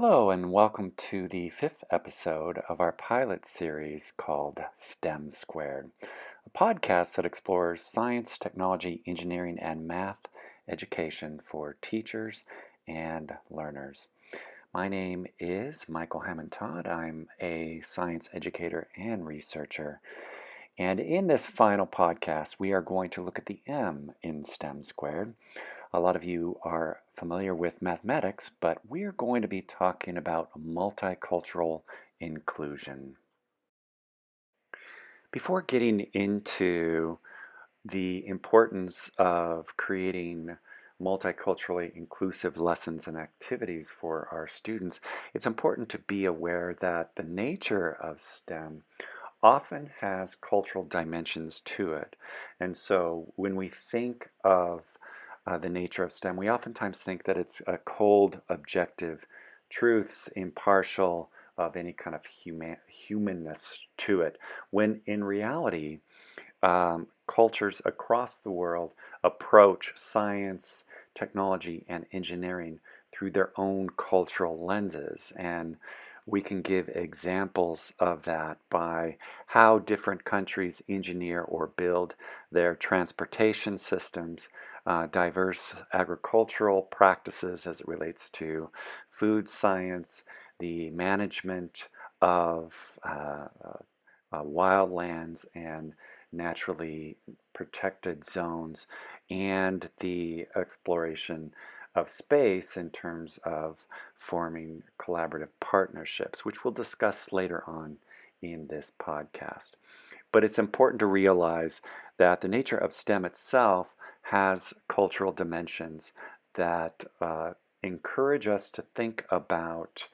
Hello, and welcome to the fifth episode of our pilot series called STEM Squared, a podcast that explores science, technology, engineering, and math education for teachers and learners. My name is Michael Hammond Todd. I'm a science educator and researcher. And in this final podcast, we are going to look at the M in STEM Squared. A lot of you are familiar with mathematics, but we're going to be talking about multicultural inclusion. Before getting into the importance of creating multiculturally inclusive lessons and activities for our students, it's important to be aware that the nature of STEM often has cultural dimensions to it. And so when we think of the nature of STEM, we oftentimes think that it's a cold, objective truths, impartial, of any kind of humanness to it, when in reality, cultures across the world approach science, technology, and engineering through their own cultural lenses. And we can give examples of that by how different countries engineer or build their transportation systems, diverse agricultural practices as it relates to food science, the management of wildlands and naturally protected zones, and the exploration of space in terms of forming collaborative partnerships, which we'll discuss later on in this podcast. But it's important to realize that the nature of STEM itself has cultural dimensions that encourage us to think about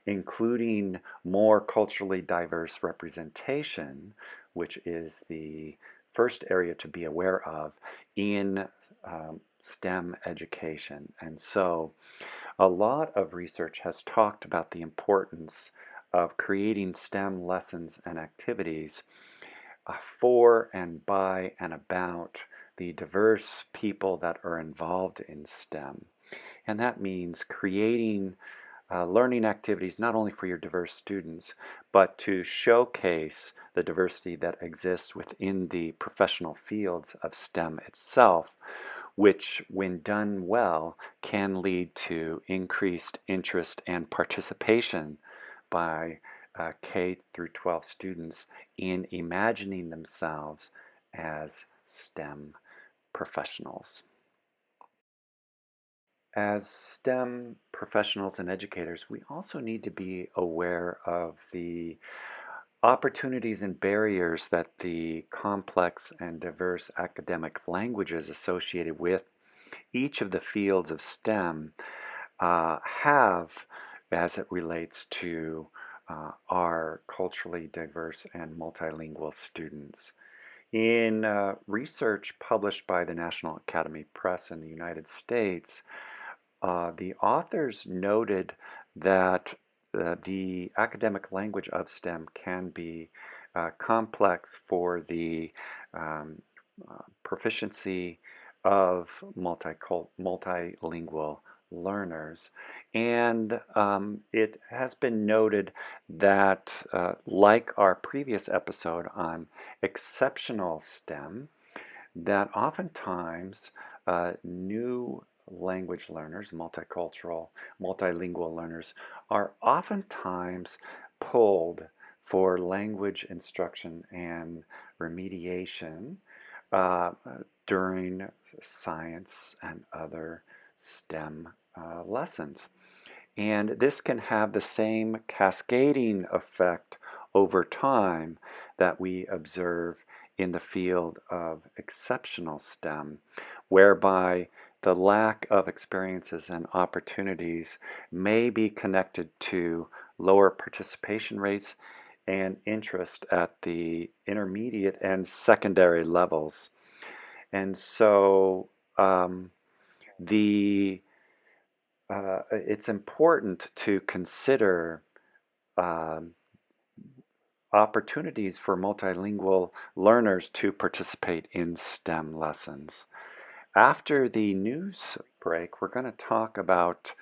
including more culturally diverse representation, which is the first area to be aware of in STEM education. And so a lot of research has talked about the importance of creating STEM lessons and activities for and by and about the diverse people that are involved in STEM. And that means creating learning activities not only for your diverse students, but to showcase the diversity that exists within the professional fields of STEM itself, which, when done well, can lead to increased interest and participation by K through 12 students in imagining themselves as STEM professionals. As STEM professionals and educators, we also need to be aware of the opportunities and barriers that the complex and diverse academic languages associated with each of the fields of STEM have as it relates to our culturally diverse and multilingual students. In research published by the National Academy Press in the United States, the authors noted that the academic language of STEM can be complex for the um, proficiency of multilingual learners. And it has been noted that, like our previous episode on exceptional STEM, that oftentimes new language learners, multicultural, multilingual learners, are oftentimes pulled for language instruction and remediation uh, during science and other STEM lessons. And this can have the same cascading effect over time that we observe in the field of exceptional STEM, whereby the lack of experiences and opportunities may be connected to lower participation rates and interest at the intermediate and secondary levels. And so the it's important to consider um, opportunities for multilingual learners to participate in STEM lessons. After the news break, we're going to talk about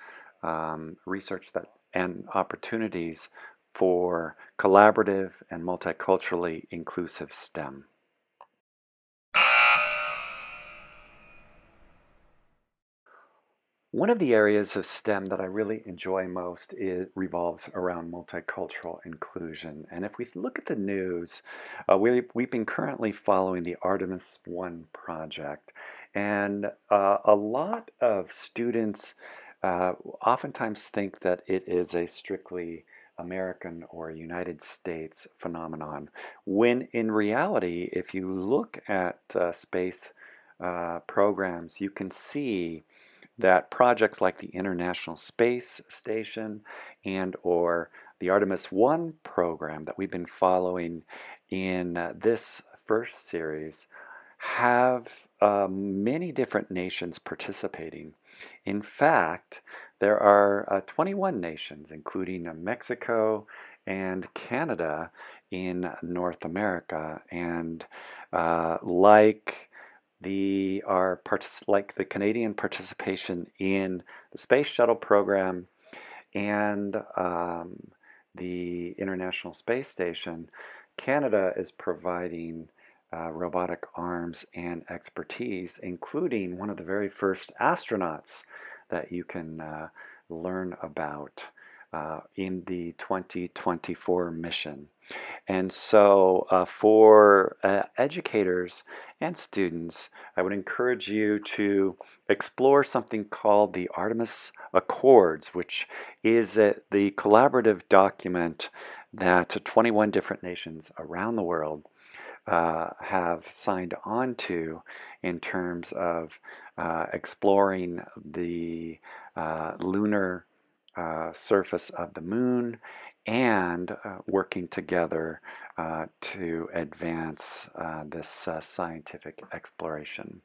research that and opportunities for collaborative and multiculturally inclusive STEM. One of the areas of STEM that I really enjoy most revolves around multicultural inclusion. And if we look at the news, we've been currently following the Artemis 1 project. And a lot of students oftentimes think that it is a strictly American or United States phenomenon, when in reality, if you look at space programs, you can see that projects like the International Space Station and or the Artemis 1 program that we've been following in this first series have many different nations participating. In fact, there are 21 nations, including Mexico and Canada in North America. And like like the Canadian participation in the Space Shuttle program and the International Space Station, Canada is providing robotic arms and expertise, including one of the very first astronauts that you can learn about in the 2024 mission. And so, for educators and students, I would encourage you to explore something called the Artemis Accords, which is the collaborative document that 21 different nations around the world have signed on to in terms of exploring the lunar surface of the moon and working together to advance this scientific exploration.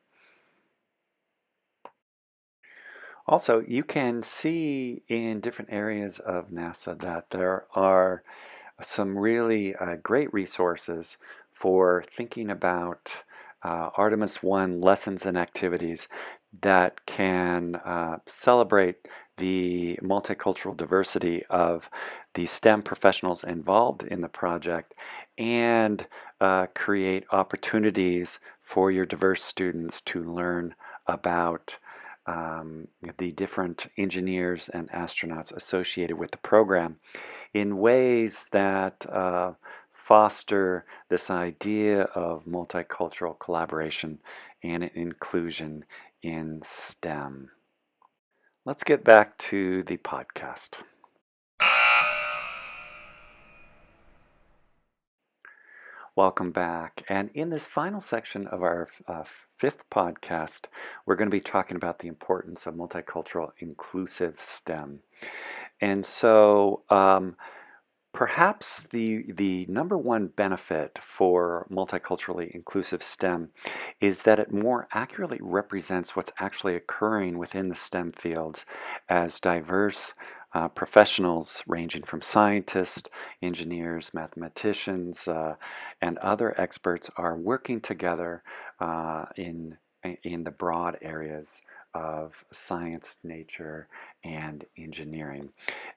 Also, you can see in different areas of NASA that there are some really great resources for thinking about Artemis 1 lessons and activities that can celebrate the multicultural diversity of the STEM professionals involved in the project and create opportunities for your diverse students to learn about the different engineers and astronauts associated with the program in ways that foster this idea of multicultural collaboration and inclusion in STEM. Let's get back to the podcast. Welcome back. And in this final section of our fifth podcast, we're going to be talking about the importance of multicultural inclusive STEM. And so perhaps the number one benefit for multiculturally inclusive STEM is that it more accurately represents what's actually occurring within the STEM fields as diverse professionals ranging from scientists, engineers, mathematicians, and other experts are working together in the broad areas of science, nature, and engineering.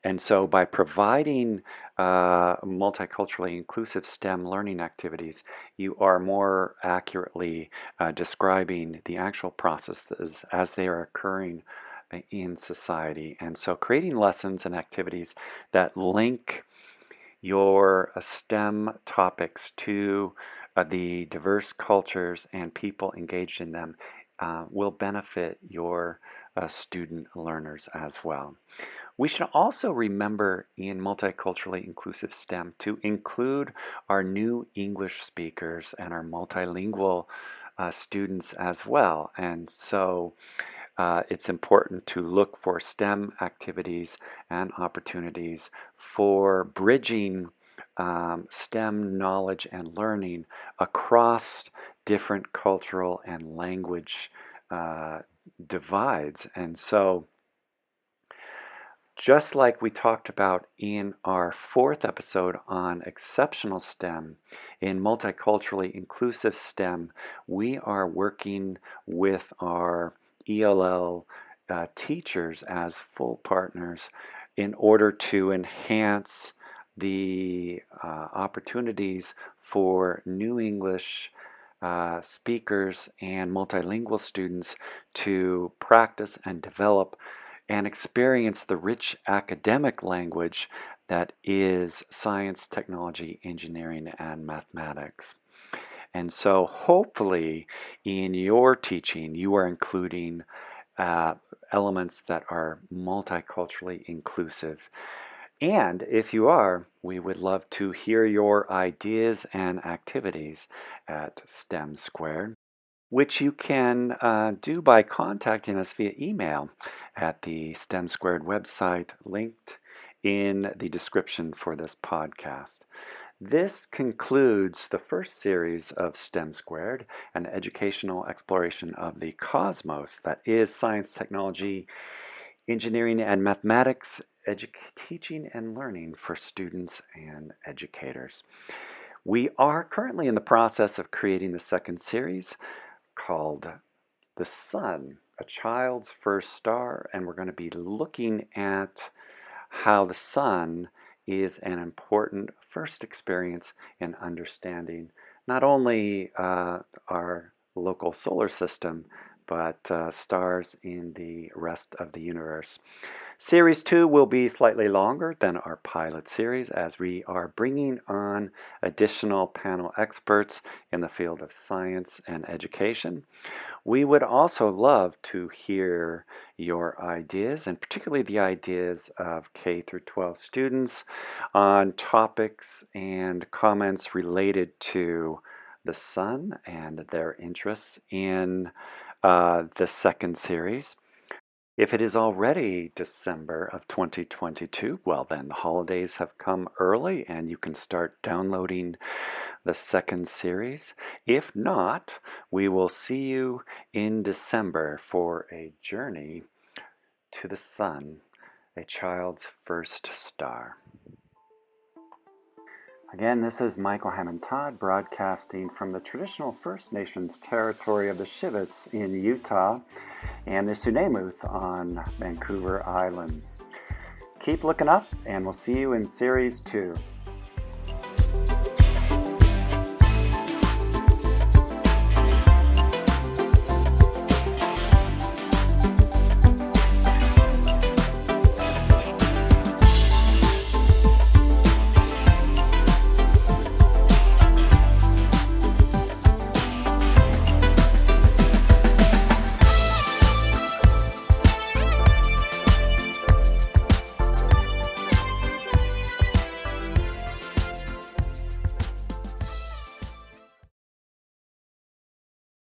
And so by providing multiculturally inclusive STEM learning activities, you are more accurately describing the actual processes as they are occurring in society. And so creating lessons and activities that link your STEM topics to the diverse cultures and people engaged in them will benefit your student learners as well. We should also remember in multiculturally inclusive STEM to include our new English speakers and our multilingual students as well. And so it's important to look for STEM activities and opportunities for bridging STEM knowledge and learning across different cultural and language divides. And so, just like we talked about in our fourth episode on exceptional STEM, in multiculturally inclusive STEM, we are working with our ELL teachers as full partners in order to enhance the opportunities for new English speakers and multilingual students to practice and develop and experience the rich academic language that is science, technology, engineering, and mathematics. And so hopefully in your teaching you are including elements that are multiculturally inclusive. And if you are, we would love to hear your ideas and activities at STEM Squared, which you can do by contacting us via email at the STEM Squared website linked in the description for this podcast. This concludes the first series of STEM Squared, an educational exploration of the cosmos that is science, technology, engineering, and mathematics, teaching and learning for students and educators. We are currently in the process of creating the second series called The Sun, a Child's First Star, and we're going to be looking at how the sun is an important first experience in understanding not only our local solar system, but stars in the rest of the universe. Series 2 will be slightly longer than our pilot series as we are bringing on additional panel experts in the field of science and education. We would also love to hear your ideas, and particularly the ideas of K through 12 students on topics and comments related to the sun and their interests in the second series. If it is already December of 2022, well then the holidays have come early and you can start downloading the second series. If not, we will see you in December for a journey to the sun, a child's first star. Again, this is Michael Hammond Todd broadcasting from the traditional First Nations territory of the Shivets in Utah and the Sunemuth on Vancouver Island. Keep looking up and we'll see you in Series 2.